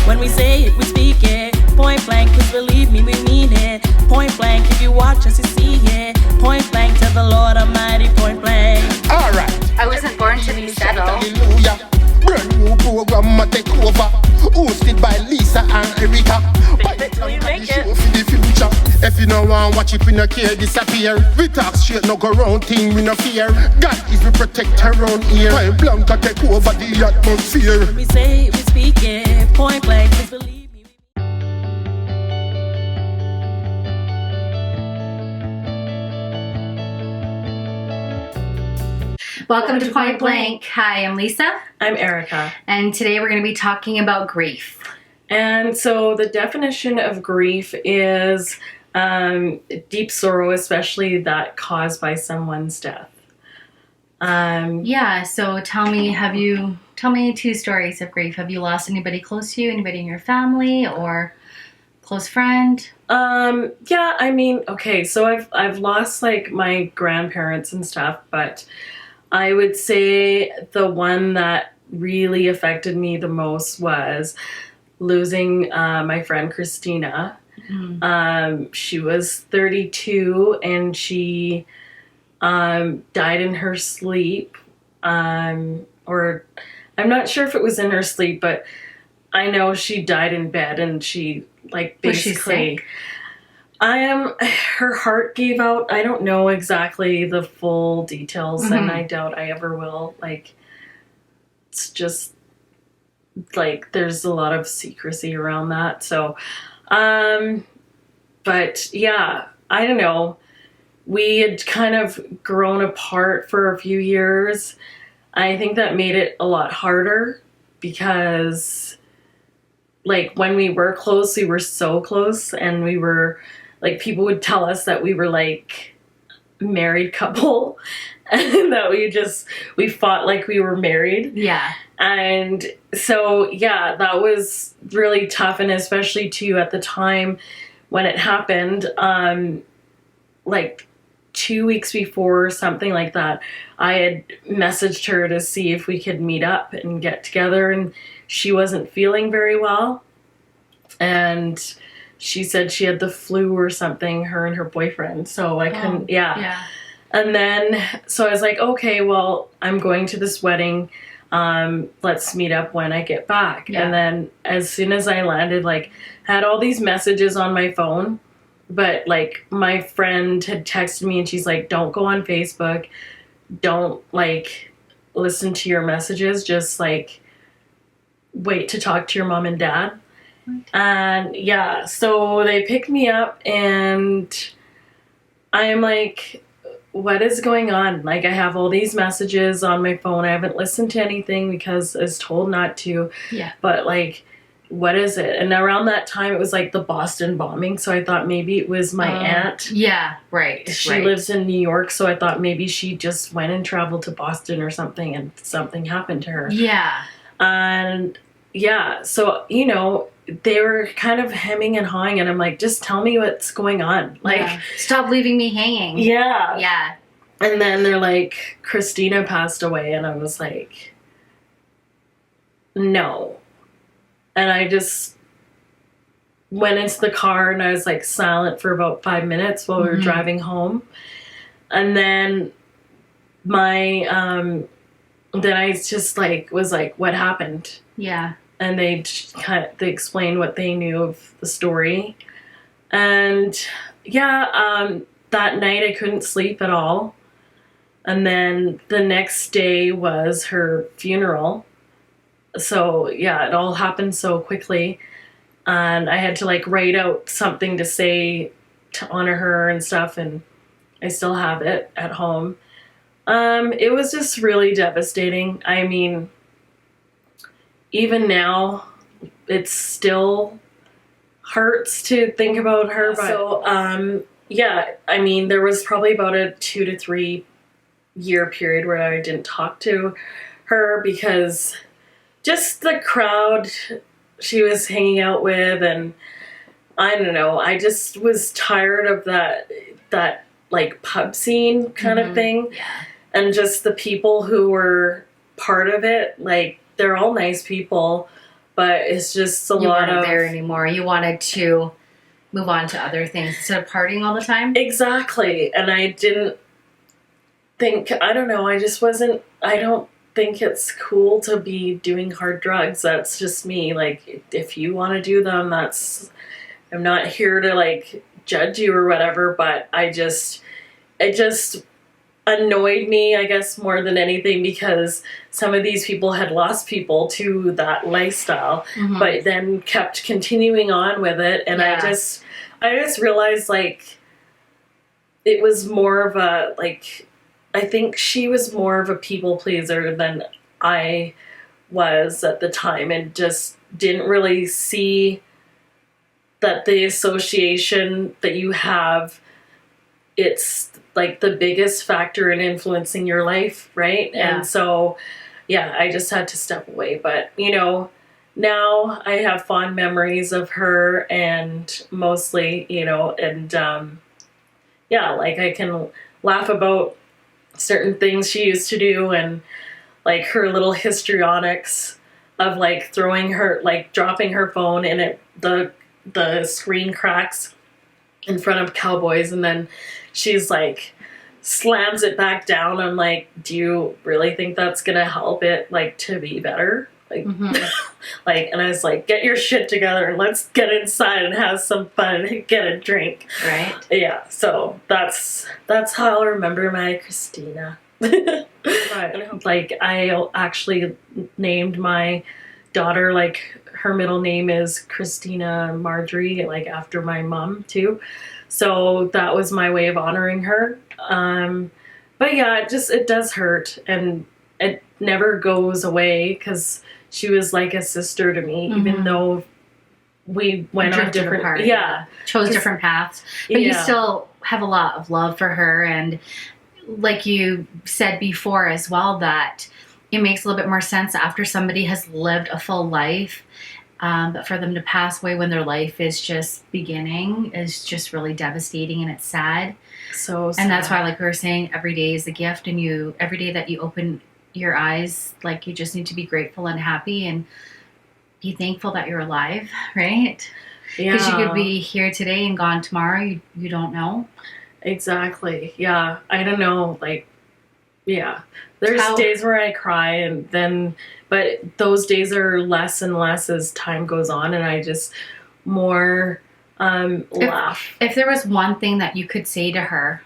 When we say it, we speak it. Point blank, cause believe me, we mean it. Point blank, if you watch us, you see it. Point blank, to the Lord Almighty, point blank. Alright. I wasn't born to be settled. Hallelujah. Brand new program, I take over. Hosted by Lisa and Erika. Till you make it. For the future. If you don't want watch it, we no care, disappear. We talk straight, no go round thing, we no fear. God is the protector around here. Point blank, I take over the atmosphere. When we say it, we speak it. Point blank, just believe me. Welcome to Point Blank. Hi, I'm Lisa. I'm Erika. And today we're going to be talking about grief. And so the definition of grief is deep sorrow, especially that caused by someone's death. So tell me two stories of grief. Have you lost anybody close to you, anybody in your family or close friend? So I've lost like my grandparents and stuff, but I would say the one that really affected me the most was losing my friend Christina. Mm-hmm. She was 32 and she died in her sleep. Or I'm not sure if it was in her sleep, but I know she died in bed and she like basically her heart gave out. I don't know exactly the full details, mm-hmm. and I doubt I ever will. Like, it's just like there's a lot of secrecy around that. So, but yeah, I don't know. We had kind of grown apart for a few years. I think that made it a lot harder because, like, when we were close, we were so close, and we were like, people would tell us that we were like married couple and that we fought like we were married. Yeah. And so, yeah, that was really tough. And especially too at the time when it happened, like 2 weeks before, something like that, I had messaged her to see if we could meet up and get together, and she wasn't feeling very well. And she said she had the flu or something, her and her boyfriend. So I couldn't, yeah. And then, so I was like, okay, well, I'm going to this wedding. Let's meet up when I get back. Yeah. And then as soon as I landed, like, had all these messages on my phone, but like my friend had texted me and she's like, don't go on Facebook. Don't like listen to your messages. Just like wait to talk to your mom and dad. And yeah, so they picked me up and I'm like, what is going on? Like, I have all these messages on my phone. I haven't listened to anything because I was told not to. Yeah. But like, what is it? And around that time, it was like the Boston bombing. So I thought maybe it was my aunt. Yeah, right. She lives in New York. So I thought maybe she just went and traveled to Boston or something and something happened to her. Yeah. And yeah, so, you know, they were kind of hemming and hawing, and I'm like, just tell me what's going on. Like, stop leaving me hanging. Yeah. Yeah. And then they're like, Christina passed away, and I was like, no. And I just went into the car, and I was like silent for about 5 minutes while we were driving home. And then then I just like was like, what happened? Yeah. And they explained what they knew of the story. And yeah, that night I couldn't sleep at all. And then the next day was her funeral. So yeah, it all happened so quickly. And I had to like write out something to say to honor her and stuff. And I still have it at home. It was just really devastating. I mean, even now, it still hurts to think about her. But so, yeah, I mean, there was probably about a 2 to 3 year period where I didn't talk to her because just the crowd she was hanging out with, and I don't know, I just was tired of that like pub scene kind of thing. Yeah. And just the people who were part of it, like, they're all nice people, but it's just a You lot weren't of there anymore. You wanted to move on to other things instead of partying all the time. exactly. And I didn't think, I don't know, I just wasn't, I don't think it's cool to be doing hard drugs. That's just me. Like, if you want to do them, that's, I'm not here to like judge you or whatever, but it just annoyed me, I guess, more than anything, because some of these people had lost people to that lifestyle, but then kept continuing on with it. And I just realized, like, it was more of a, like, I think she was more of a people pleaser than I was at the time, and just didn't really see that the association that you have, it's like the biggest factor in influencing your life, right? Yeah. And so, yeah, I just had to step away. But, you know, now I have fond memories of her, and mostly, you know, and yeah, like I can laugh about certain things she used to do, and like her little histrionics of like throwing her, like dropping her phone and it, the screen cracks in front of Cowboys, and then she's like slams it back down. I'm like, do you really think that's gonna help it like to be better? Like, like, and I was like, get your shit together and let's get inside and have some fun and get a drink. Right. Yeah. So that's how I remember my Christina. Right. Like, I actually named my daughter, like, her middle name is Christina Marjorie, like after my mom too. So that was my way of honoring her. But yeah, it does hurt, and it never goes away, because she was like a sister to me, even though we went on different chose different paths. But you still have a lot of love for her, and like you said before as well, that it makes a little bit more sense after somebody has lived a full life. But for them to pass away when their life is just beginning is just really devastating, and it's sad. So sad. And that's why, like we were saying, every day is a gift, and every day that you open your eyes, like, you just need to be grateful and happy and be thankful that you're alive, right? Because you could be here today and gone tomorrow. You don't know. Exactly. Yeah. I don't know. Like, yeah. There's days where I cry, but those days are less and less as time goes on, and I just more laugh. If there was one thing that you could say to her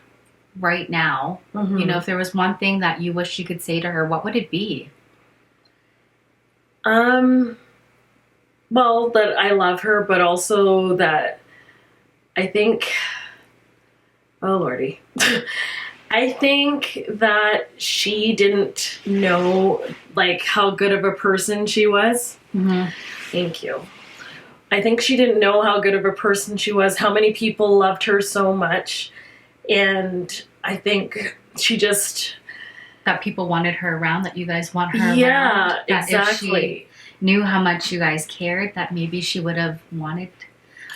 right now, you know, if there was one thing that you wish you could say to her, what would it be? Well, that I love her, but also that I think, oh Lordy, I think that she didn't know, like, how good of a person she was. Thank you. I think she didn't know how good of a person she was, how many people loved her so much. And I think she just... That people wanted her around, that you guys want her around. Yeah, That exactly. If she knew how much you guys cared, that maybe she would have wanted...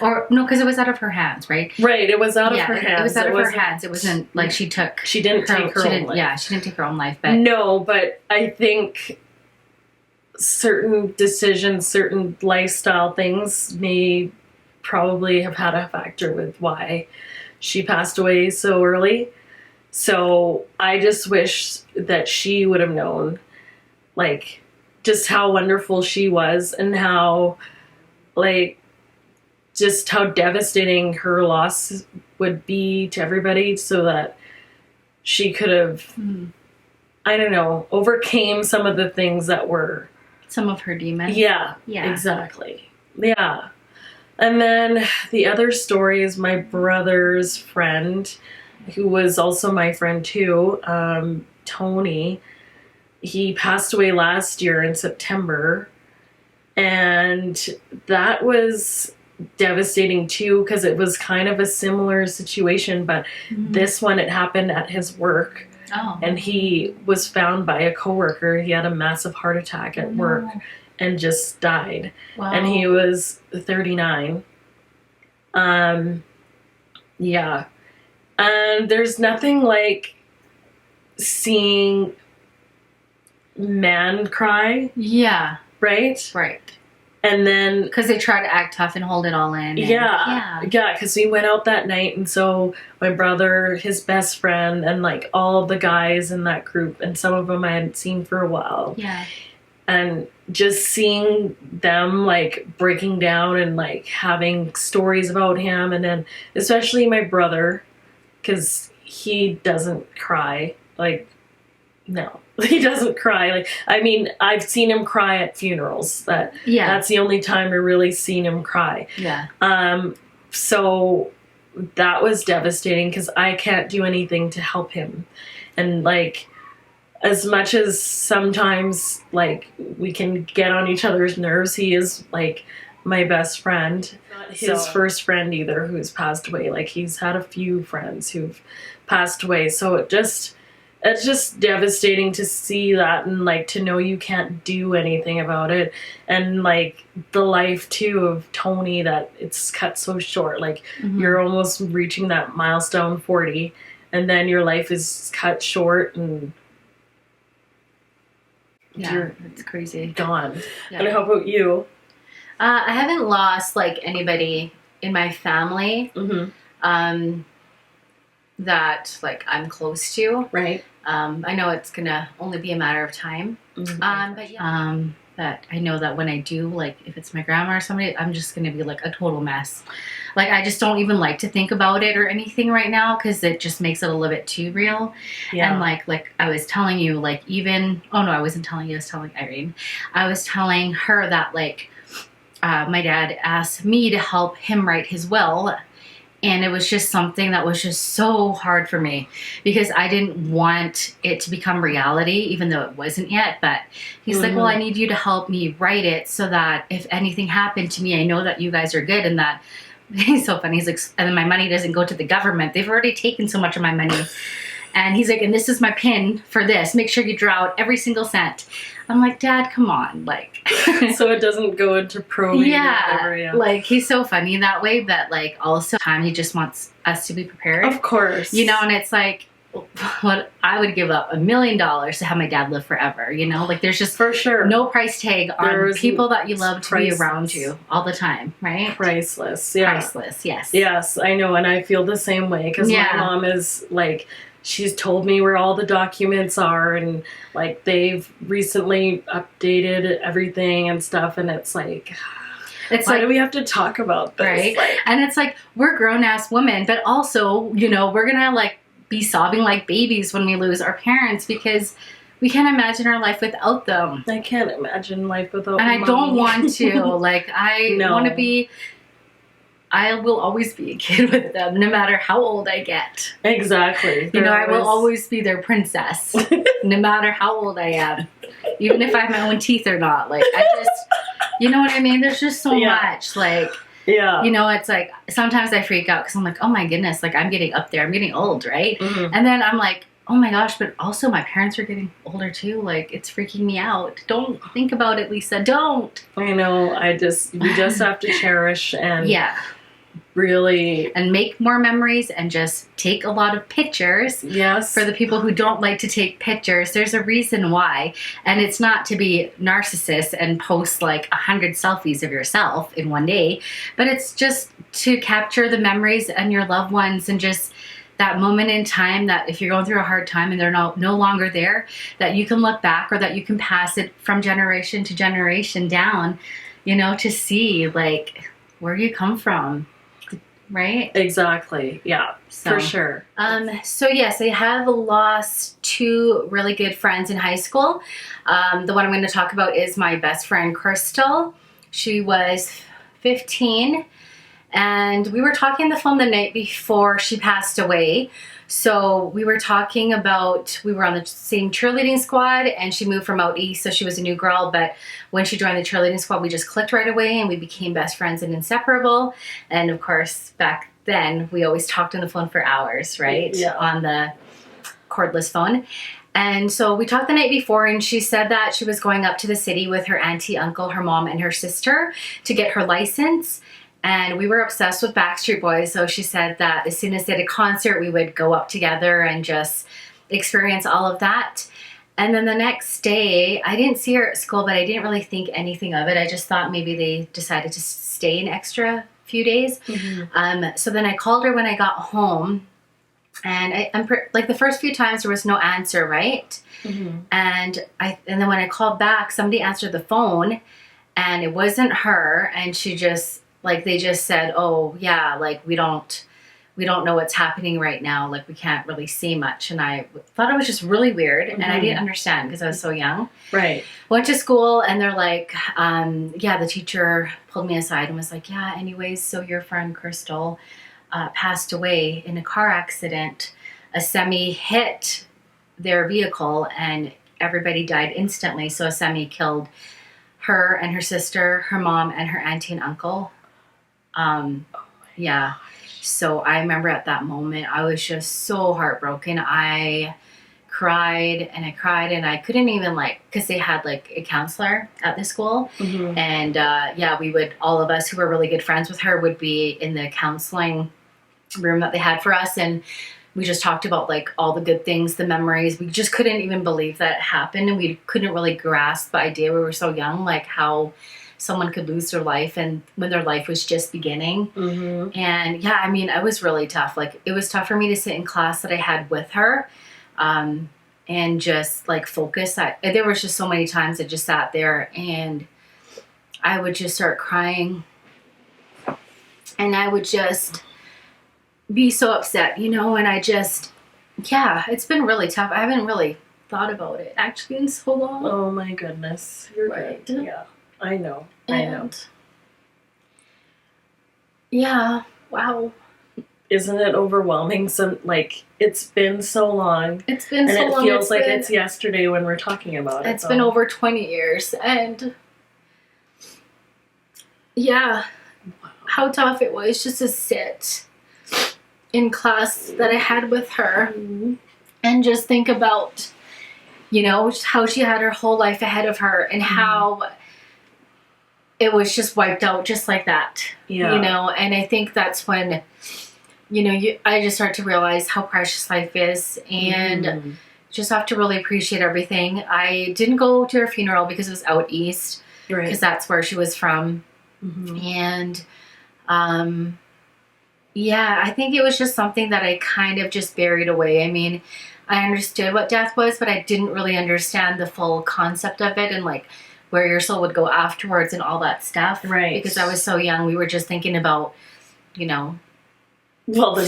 Or, no, because it was out of her hands, right? Right, it was out of her hands. It was out of her hands. It wasn't like she didn't take her own life. Yeah, she didn't take her own life. But no, but I think certain decisions, certain lifestyle things may probably have had a factor with why she passed away so early. So I just wish that she would have known, like, just how wonderful she was, and how, like, just how devastating her loss would be to everybody, so that she could have, I don't know, overcame some of the things that were... Some of her demons. Yeah, exactly. Yeah. And then the other story is my brother's friend, who was also my friend too, Tony. He passed away last year in September, and that was devastating too, because it was kind of a similar situation, but this one, it happened at his work. And he was found by a coworker. He had a massive heart attack at work and just died. Wow. And he was 39. Yeah. And there's nothing like seeing man cry. Yeah. Right? Right. And then because they try to act tough and hold it all in. Yeah, because we went out that night, and so my brother, his best friend, and like all of the guys in that group, and some of them I hadn't seen for a while. Yeah. And just seeing them like breaking down and like having stories about him, and then especially my brother, because he doesn't cry. Like, no, he doesn't cry. Like, I mean, I've seen him cry at funerals. That's the only time I really seen him cry. Yeah. So that was devastating because I can't do anything to help him, and like, as much as sometimes like we can get on each other's nerves, he is like my best friend. Not his first friend either who's passed away. Like, he's had a few friends who've passed away. So it's just devastating to see that, and like to know you can't do anything about it, and like the life too of Tony, that it's cut so short. Like, you're almost reaching that milestone 40, and then your life is cut short, and you're it's crazy. Gone. Yeah. And how about you? I haven't lost like anybody in my family that like I'm close to. Right. I know it's gonna only be a matter of time. But I know that when I do, like if it's my grandma or somebody, I'm just gonna be like a total mess. Like, I just don't even like to think about it or anything right now because it just makes it a little bit too real. Yeah. And like I was telling you, like even, oh no, I wasn't telling you, I was telling Irene. I was telling her that like my dad asked me to help him write his will. And it was just something that was just so hard for me because I didn't want it to become reality, even though it wasn't yet. But he's like, well, I need you to help me write it so that if anything happened to me, I know that you guys are good and that. He's so funny. He's like, and then my money doesn't go to the government. They've already taken so much of my money. And he's like, and this is my PIN for this. Make sure you draw out every single cent. I'm like, Dad, come on. Like, so it doesn't go into probate. Yeah. Like, he's so funny that way, but like also time he just wants us to be prepared. Of course. You know, and it's like, what I would give up $1 million to have my dad live forever, you know, like there's just for sure no price tag on people that you love to be around you all the time, right? Priceless. Yeah. Priceless. Yes, I know, and I feel the same way because my mom is like, she's told me where all the documents are, and like they've recently updated everything and stuff, and it's like, why do we have to talk about this? Right. Like, and it's like, we're grown-ass women, but also, you know, we're gonna like be sobbing like babies when we lose our parents because we can't imagine our life without them. I can't imagine life without them. And I don't want to. Like, I want to be, I will always be a kid with them no matter how old I get. Exactly. You know, I will always be their princess no matter how old I am. Even if I have my own teeth or not. Like, I just, you know what I mean? There's just so much. Like, you know, it's like, sometimes I freak out because I'm like, oh my goodness, like I'm getting up there. I'm getting old, right? And then I'm like, oh my gosh, but also my parents are getting older too. Like, it's freaking me out. Don't think about it, Lisa. Don't. I know. We just have to cherish and really and make more memories and just take a lot of pictures. Yes. For the people who don't like to take pictures, there's a reason why. And it's not to be narcissist and post like 100 selfies of yourself in one day, but it's just to capture the memories and your loved ones and just that moment in time that if you're going through a hard time and they're no longer there, that you can look back or that you can pass it from generation to generation down, you know, to see like where you come from. Right? Exactly. Yeah, for sure. So yes, I have lost 2 really good friends in high school. The one I'm going to talk about is my best friend, Crystal. She was 15 and we were talking on the phone the night before she passed away. So we were talking about, we were on the same cheerleading squad and she moved from out east, so she was a new girl. But when she joined the cheerleading squad, we just clicked right away and we became best friends and inseparable. And of course, back then, we always talked on the phone for hours, right? Yeah. On the cordless phone. And so we talked the night before and she said that she was going up to the city with her auntie, uncle, her mom, and her sister to get her license. And we were obsessed with Backstreet Boys, so she said that as soon as they had a concert, we would go up together and just experience all of that. And then the next day, I didn't see her at school, but I didn't really think anything of it. I just thought maybe they decided to stay an extra few days. So then I called her when I got home, and I'm like the first few times there was no answer, right? And then when I called back, somebody answered the phone, and it wasn't her, and she just they just said, "Oh yeah, like we don't know what's happening right now. Like we can't really see much." And I thought it was just really weird, and I didn't understand because I was so young. Right. Went to school, and they're like, the teacher pulled me aside and was like, "Yeah, anyways, so your friend Crystal passed away in a car accident. A semi hit their vehicle, and everybody died instantly. So a semi killed her and her sister, her mom, and her auntie and uncle." So I remember at that moment, I was just so heartbroken. I cried and I couldn't even because they had a counselor at the school. And we would, all of us who were really good friends with her would be in the counseling room that they had for us. And we just talked about all the good things, the memories. We just couldn't even believe that it happened. And we couldn't really grasp the idea. We were so young, how someone could lose their life and when their life was just beginning. And it was really tough. It was tough for me to sit in class that I had with her and just focus. There was just so many times I just sat there and I would just start crying, and I would just be so upset, and I just, it's been really tough. I haven't really thought about it actually in so long. Oh my goodness. You're right. Yeah. I know. Yeah. Wow. Isn't it overwhelming? It's been so long. It's been so long. And it feels like it's yesterday when we're talking about it. It's been over 20 years. And how tough it was just to sit in class that I had with her and just think about, how she had her whole life ahead of her and how it was just wiped out just like that. And I think that's when, I just start to realize how precious life is and just have to really appreciate everything. I didn't go to her funeral because it was out east, because that's where she was from. And, I think it was just something that I kind of just buried away. I mean, I understood what death was, but I didn't really understand the full concept of it and where your soul would go afterwards and all that stuff. Right. Because I was so young. We were just thinking about, the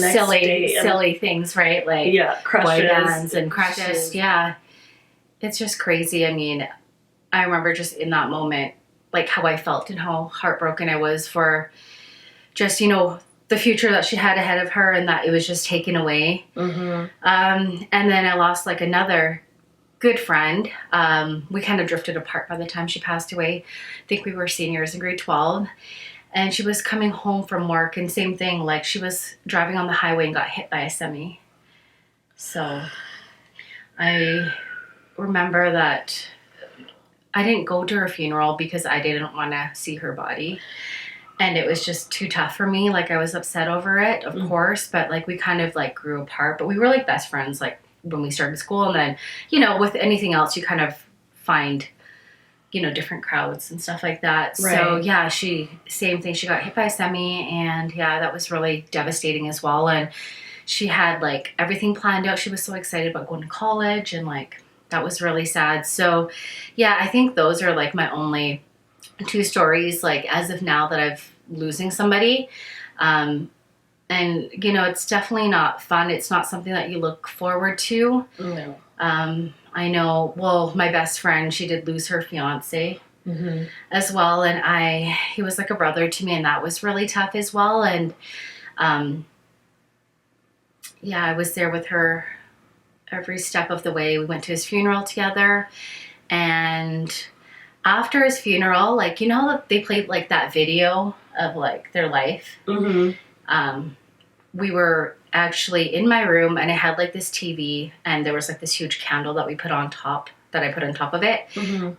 next silly things, right? Crushes. Boy bands and crushes. Yeah. It's just crazy. I mean, I remember just in that moment, how I felt and how heartbroken I was for just, the future that she had ahead of her and that it was just taken away. And then I lost another good friend. We kind of drifted apart by the time she passed away. I think we were seniors in grade 12. And she was coming home from work, and same thing, she was driving on the highway and got hit by a semi. So I remember that I didn't go to her funeral because I didn't want to see her body. And it was just too tough for me. I was upset over it, of course, but we kind of grew apart. But we were best friends when we started school. And then, with anything else, you kind of find, different crowds and stuff like that. Right. So same thing. She got hit by a semi, and that was really devastating as well. And she had everything planned out. She was so excited about going to college, and that was really sad. So I think those are my only two stories as of now that I've losing somebody. And it's definitely not fun. It's not something that you look forward to. No. I know, my best friend, she did lose her fiance as well. And he was like a brother to me, and that was really tough as well. And I was there with her every step of the way. We went to his funeral together, and after his funeral, they played that video of their life. We were actually in my room, and I had this TV, and there was this huge candle that I put on top of it.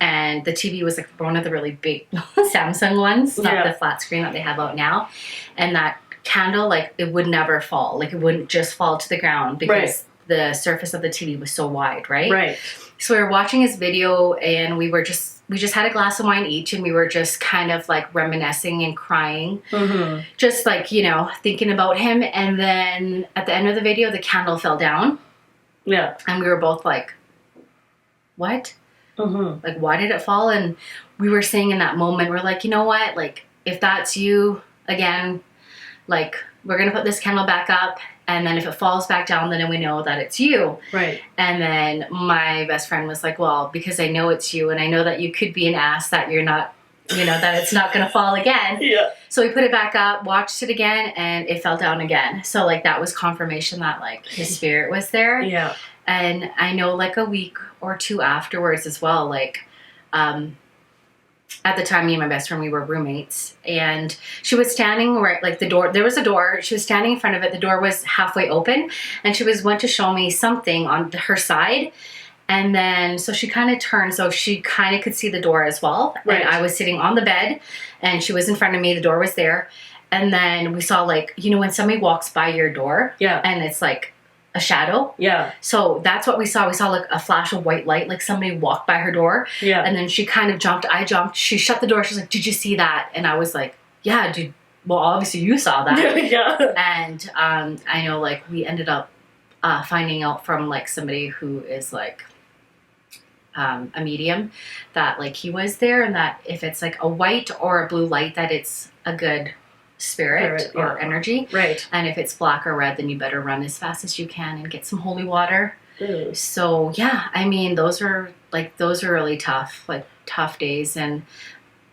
And the TV was one of the really big Samsung ones, not the flat screen that they have out now. And that candle, it would never fall. It wouldn't just fall to the ground because the surface of the TV was so wide, right? Right. So we were watching his video, and we just had a glass of wine each, and we were just kind of like reminiscing and crying, just like, you know, thinking about him. And then at the end of the video, the candle fell down. Yeah. And we were both like, what? Like, why did it fall? And we were saying in that moment, we're like, you know what? Like, if that's you again, like, we're going to put this candle back up. And then if it falls back down, then we know that it's you. Right. And then my best friend was like, well, because I know it's you, and I know that you could be an ass, that you're not, you know, that it's not going to fall again. Yeah. So we put it back up, watched it again, and it fell down again. So, like, that was confirmation that, like, his spirit was there. Yeah. And I know, like, a week or two afterwards as well, like, at the time, me and my best friend, we were roommates, and she was standing right, like, the door, there was a door, she was standing in front of it, the door was halfway open, and she went to show me something on her side, and then, so she kind of turned, so she kind of could see the door as well, right. And I was sitting on the bed, and she was in front of me, the door was there, and then we saw, like, you know, when somebody walks by your door, yeah, and it's like a shadow. Yeah. So that's what we saw. We saw like a flash of white light, like somebody walked by her door. Yeah. And then she kind of jumped. I jumped. She shut the door. She's like, did you see that? And I was like, yeah, dude. Well, obviously you saw that. Yeah. And I know, like, we ended up finding out from, like, somebody who is, like, a medium, that, like, he was there, and that if it's like a white or a blue light, that it's a good spirit or energy. Right. And if it's black or red, then you better run as fast as you can and get some holy water. Ooh. So yeah, I mean, those are really tough, like, tough days, and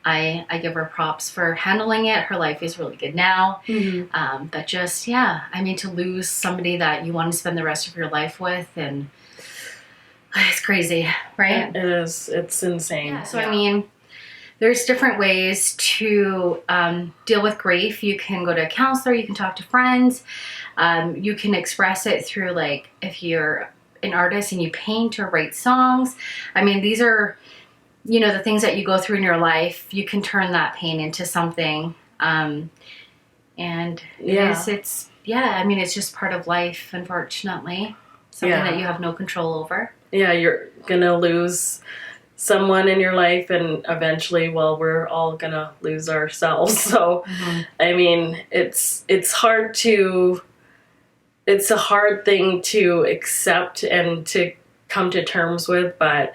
I give her props for handling it. Her life is really good now. But just, yeah, I mean, to lose somebody that you want to spend the rest of your life with, and it's crazy, right? It is. It's insane. Yeah, so I mean, there's different ways to deal with grief. You can go to a counselor, you can talk to friends, you can express it through, like, if you're an artist and you paint or write songs. I mean, these are, you know, the things that you go through in your life. You can turn that pain into something. And it's I mean, it's just part of life, unfortunately. Something that you have no control over. Yeah, you're gonna lose someone in your life, and eventually, well, we're all gonna lose ourselves. So I mean, it's a hard thing to accept and to come to terms with, but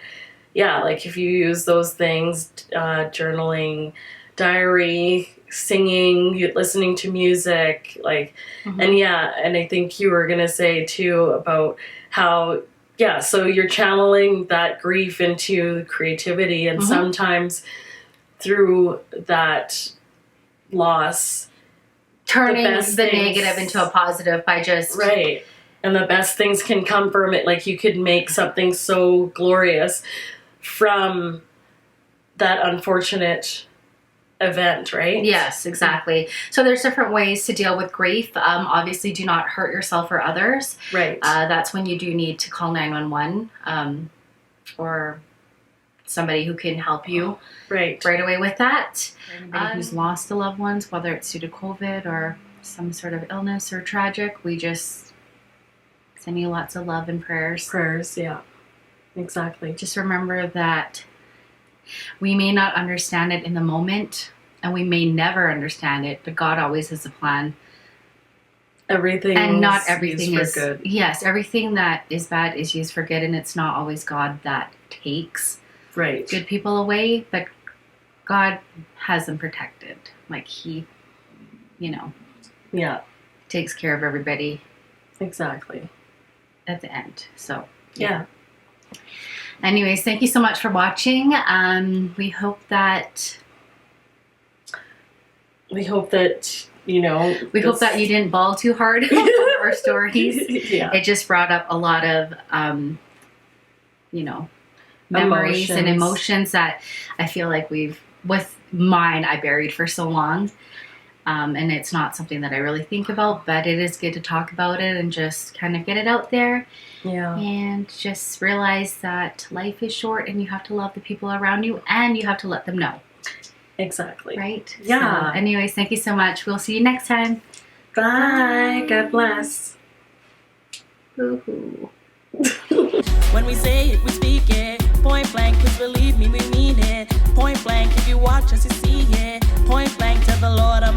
yeah, like, if you use those things, journaling, diary, singing, listening to music, like, and I think you were gonna say too about how, so you're channeling that grief into creativity, and sometimes through that loss, turning the negative into a positive by just... Right. And the best things can come from it. Like, you could make something so glorious from that unfortunate event, right? Yes, exactly. So there's different ways to deal with grief. Obviously, do not hurt yourself or others. Right. That's when you do need to call 911 or somebody who can help you right away with that. For anybody who's lost a loved ones, whether it's due to COVID or some sort of illness or tragic, we just send you lots of love and prayers. Prayers, yeah. Exactly. Just remember that we may not understand it in the moment, and we may never understand it, but God always has a plan. Everything, and not everything is good. Yes, everything that is bad is used for good, and it's not always God that takes good people away, but God has them protected. Like, He, you know, takes care of everybody. Exactly. At the end. So yeah. Anyways, thank you so much for watching. We hope that you know, we hope that you didn't bawl too hard over our stories. It just brought up a lot of you know, memories and emotions that I feel like with mine I buried for so long. And it's not something that I really think about, but it is good to talk about it and just kind of get it out there. Yeah. And just realize that life is short, and you have to love the people around you, and you have to let them know. Exactly. Right? Yeah. So, anyways, thank you so much. We'll see you next time. Bye. God bless. Woohoo. When we say it, we speak it. Point blank, please believe me, we mean it. Point blank, if you watch us, you see it. Point blank, tell the Lord